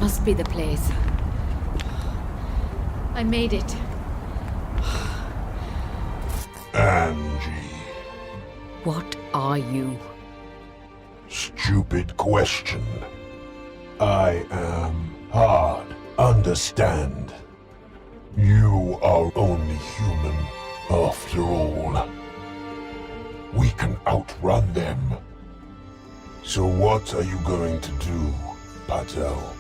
must be the place. I made it. Angie. What are you? Stupid question. I am hard. Understand. You are only human, after all. We can outrun them. So what are you going to do, Patel?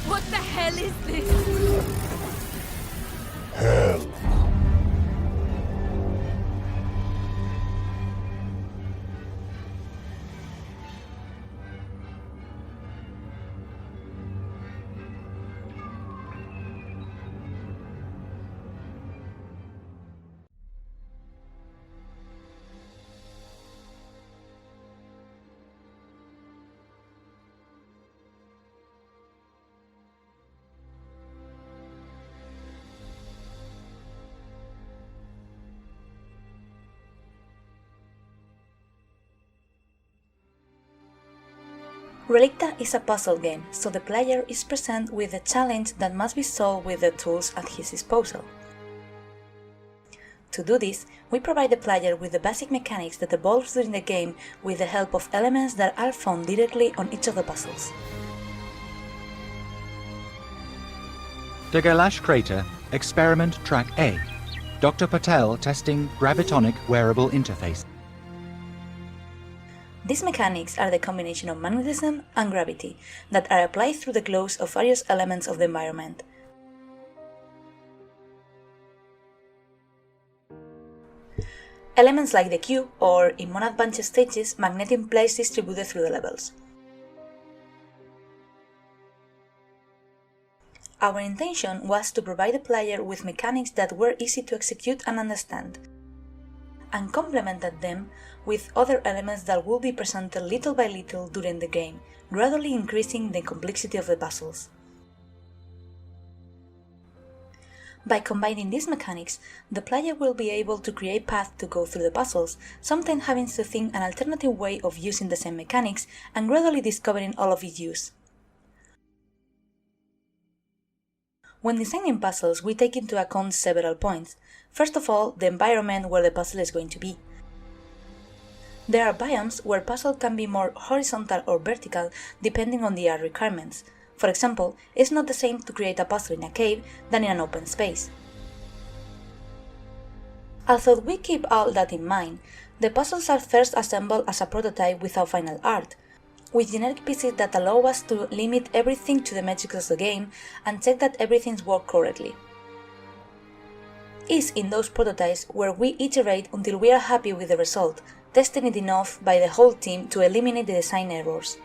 What the hell is this? Hell. Relicta is a puzzle game, so the player is presented with a challenge that must be solved with the tools at his disposal. To do this, we provide the player with the basic mechanics that evolve during the game with the help of elements that are found directly on each of the puzzles. The Galash Crater, Experiment Track A. Dr. Patel testing gravitonic wearable interface. These mechanics are the combination of magnetism and gravity that are applied through the glows of various elements of the environment. Elements like the cube, or in more advanced stages, magnetic plates distributed through the levels. Our intention was to provide the player with mechanics that were easy to execute and understand, and complemented them with other elements that will be presented little by little during the game, gradually increasing the complexity of the puzzles. By combining these mechanics, the player will be able to create paths to go through the puzzles, sometimes having to think an alternative way of using the same mechanics and gradually discovering all of its use. When designing puzzles, we take into account several points. First of all, the environment where the puzzle is going to be. There are biomes where puzzles can be more horizontal or vertical depending on the art requirements. For example, it's not the same to create a puzzle in a cave than in an open space. Although we keep all that in mind, the puzzles are first assembled as a prototype without final art, with generic pieces that allow us to limit everything to the metrics of the game and check that everything works correctly. It's in those prototypes where we iterate until we are happy with the result, testing it enough by the whole team to eliminate the design errors.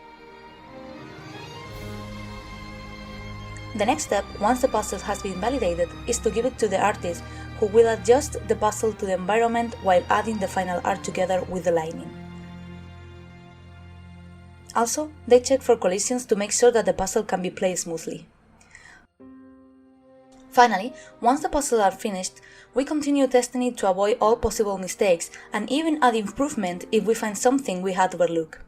The next step, once the puzzle has been validated, is to give it to the artist, who will adjust the puzzle to the environment while adding the final art together with the lighting. Also, they check for collisions to make sure that the puzzle can be played smoothly. Finally, once the puzzles are finished, we continue testing it to avoid all possible mistakes and even add improvement if we find something we had overlooked.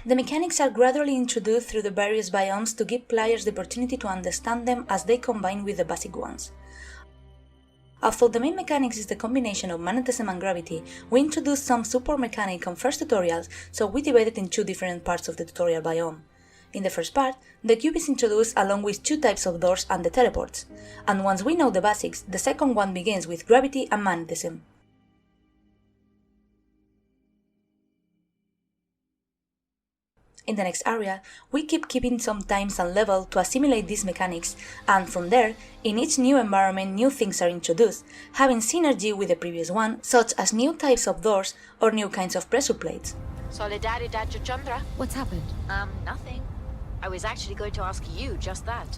The mechanics are gradually introduced through the various biomes to give players the opportunity to understand them as they combine with the basic ones. Although the main mechanics is the combination of magnetism and gravity, we introduced some support mechanics on first tutorials, so we divided in two different parts of the tutorial biome. In the first part, the cube is introduced along with two types of doors and the teleports, and once we know the basics, the second one begins with gravity and magnetism. In the next area, we keep keeping some times and level to assimilate these mechanics, and from there, in each new environment new things are introduced, having synergy with the previous one, such as new types of doors or new kinds of pressure plates. Solidaridad, Chandra. What's happened? Nothing. I was actually going to ask you just that.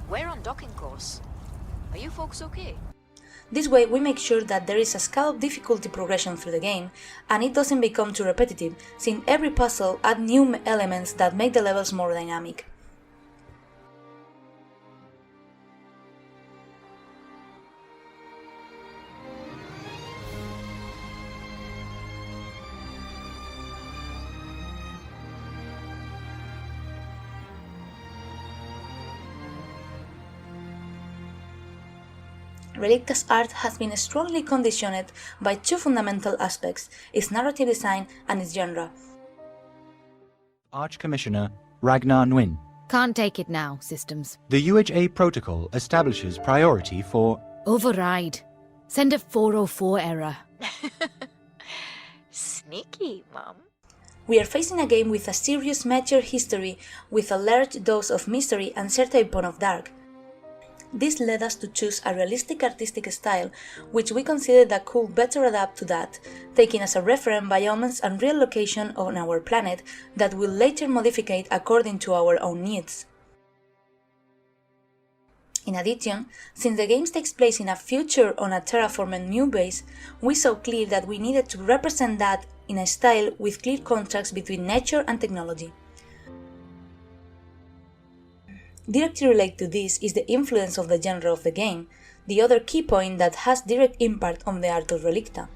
We're on docking course. Are you folks okay? This way we make sure that there is a scale of difficulty progression through the game, and it doesn't become too repetitive, since every puzzle adds new elements that make the levels more dynamic. Relicta's art has been strongly conditioned by two fundamental aspects, its narrative design and its genre. Arch-Commissioner Ragnar Nguyen. Can't take it now, systems. The UHA protocol establishes priority for... Override. Send a 404 error. Sneaky, Mum. We are facing a game with a serious mature history, with a large dose of mystery and certain point of dark. This led us to choose a realistic artistic style, which we considered that could better adapt to that, taking as a reference biomes and real location on our planet that will later modify according to our own needs. In addition, since the game takes place in a future on a terraformed new base, we saw clear that we needed to represent that in a style with clear contrasts between nature and technology. Directly related to this is the influence of the genre of the game, the other key point that has direct impact on the art of Relicta.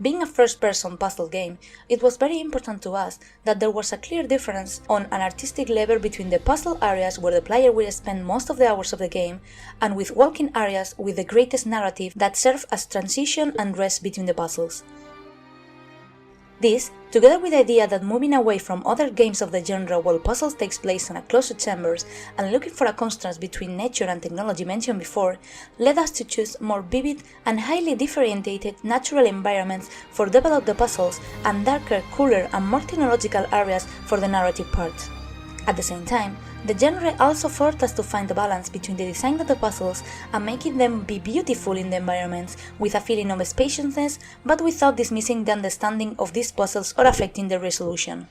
Being a first-person puzzle game, it was very important to us that there was a clear difference on an artistic level between the puzzle areas where the player will spend most of the hours of the game, and with walking areas with the greatest narrative that serve as transition and rest between the puzzles. This, together with the idea that moving away from other games of the genre while puzzles takes place in a closed chambers and looking for a contrast between nature and technology mentioned before, led us to choose more vivid and highly differentiated natural environments for develop the puzzles and darker, cooler and more technological areas for the narrative parts. At the same time, the genre also forced us to find a balance between the design of the puzzles and making them be beautiful in the environments with a feeling of spaciousness, but without dismissing the understanding of these puzzles or affecting their resolution.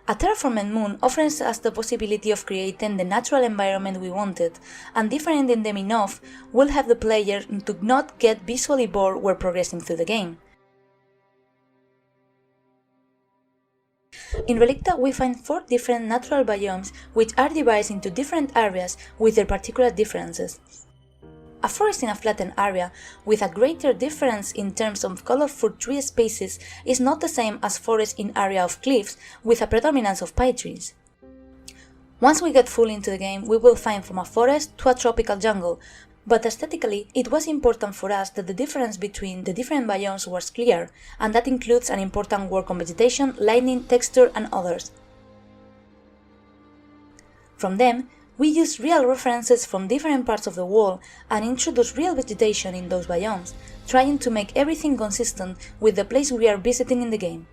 A terraformed moon offers us the possibility of creating the natural environment we wanted, and differentiating them enough will help the player to not get visually bored while progressing through the game. In Relicta, we find 4 different natural biomes which are divided into different areas with their particular differences. A forest in a flattened area with a greater difference in terms of colorful tree spaces is not the same as forest in area of cliffs with a predominance of pine trees. Once we get fully into the game, we will find from a forest to a tropical jungle, but aesthetically, it was important for us that the difference between the different biomes was clear, and that includes an important work on vegetation, lighting, texture, and others. From them, we used real references from different parts of the world and introduced real vegetation in those biomes, trying to make everything consistent with the place we are visiting in the game.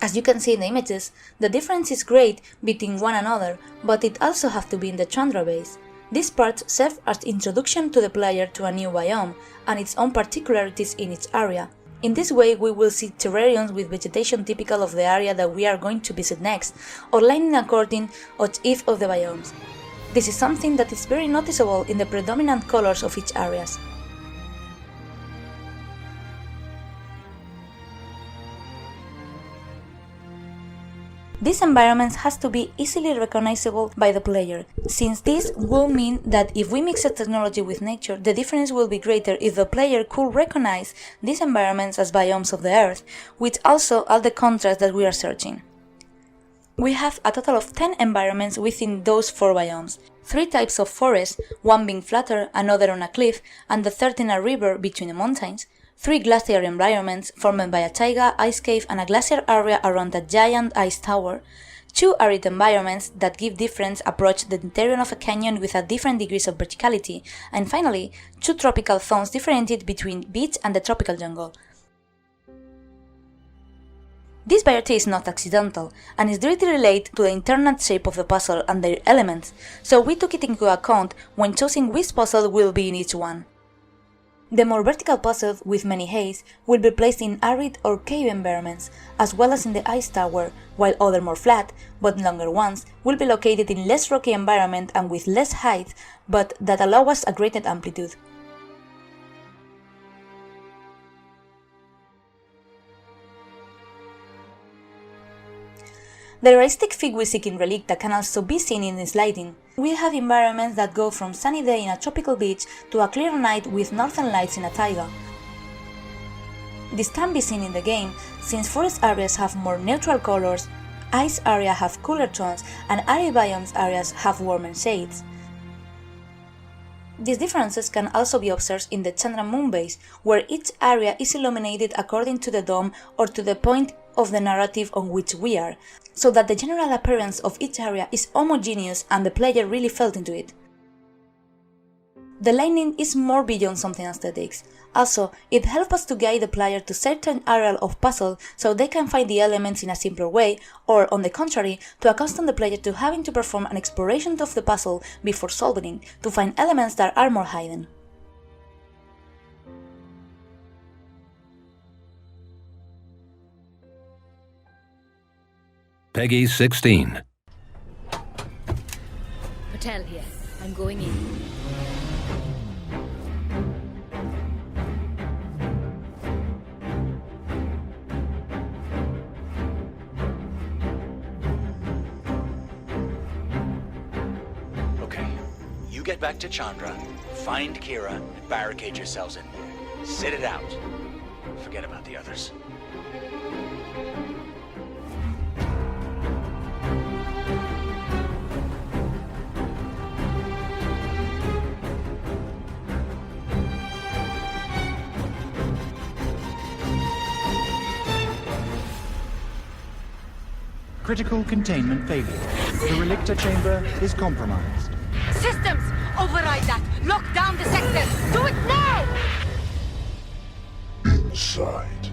As you can see in the images, the difference is great between one another, but it also has to be in the Chandra Base. This part serves as introduction to the player to a new biome and its own particularities in its area. In this way, we will see terrariums with vegetation typical of the area that we are going to visit next, or lining according to each of the biomes. This is something that is very noticeable in the predominant colors of each area. These environments has to be easily recognizable by the player, since this will mean that if we mix the technology with nature, the difference will be greater if the player could recognize these environments as biomes of the Earth, which also are the contrasts that we are searching. We have a total of 10 environments within those 4 biomes, 3 types of forest, one being flatter, another on a cliff, and the third in a river between the mountains, 3 glacier environments formed by a taiga, ice cave and a glacier area around a giant ice tower, 2 arid environments that give different approach to the interior of a canyon with a different degrees of verticality, and finally, 2 tropical zones differentiated between beach and the tropical jungle. This variety is not accidental, and is directly related to the internal shape of the puzzle and their elements, so we took it into account when choosing which puzzle will be in each one. The more vertical puzzles with many heights will be placed in arid or cave environments, as well as in the ice tower, while other more flat, but longer ones, will be located in less rocky environment and with less height, but that allow us a greater amplitude. The realistic fig we seek in Relicta can also be seen in this lighting. We have environments that go from sunny day in a tropical beach to a clear night with northern lights in a taiga. This can be seen in the game, since forest areas have more neutral colors, ice areas have cooler tones, and arid biomes areas have warmer shades. These differences can also be observed in the Chandra Base, where each area is illuminated according to the dome or to the point of the narrative on which we are, so that the general appearance of each area is homogeneous and the player really felt into it. The lighting is more beyond something aesthetics. Also, it helps us to guide the player to certain area of puzzle so they can find the elements in a simpler way, or on the contrary, to accustom the player to having to perform an exploration of the puzzle before solving it, to find elements that are more hidden. Peggy 16. Patel here. I'm going in. Okay, you get back to Chandra, find Kira, and barricade yourselves in there. Sit it out. Forget about the others. Critical containment failure. The Relicta chamber is compromised. Systems! Override that! Lock down the sector! Do it now! Inside.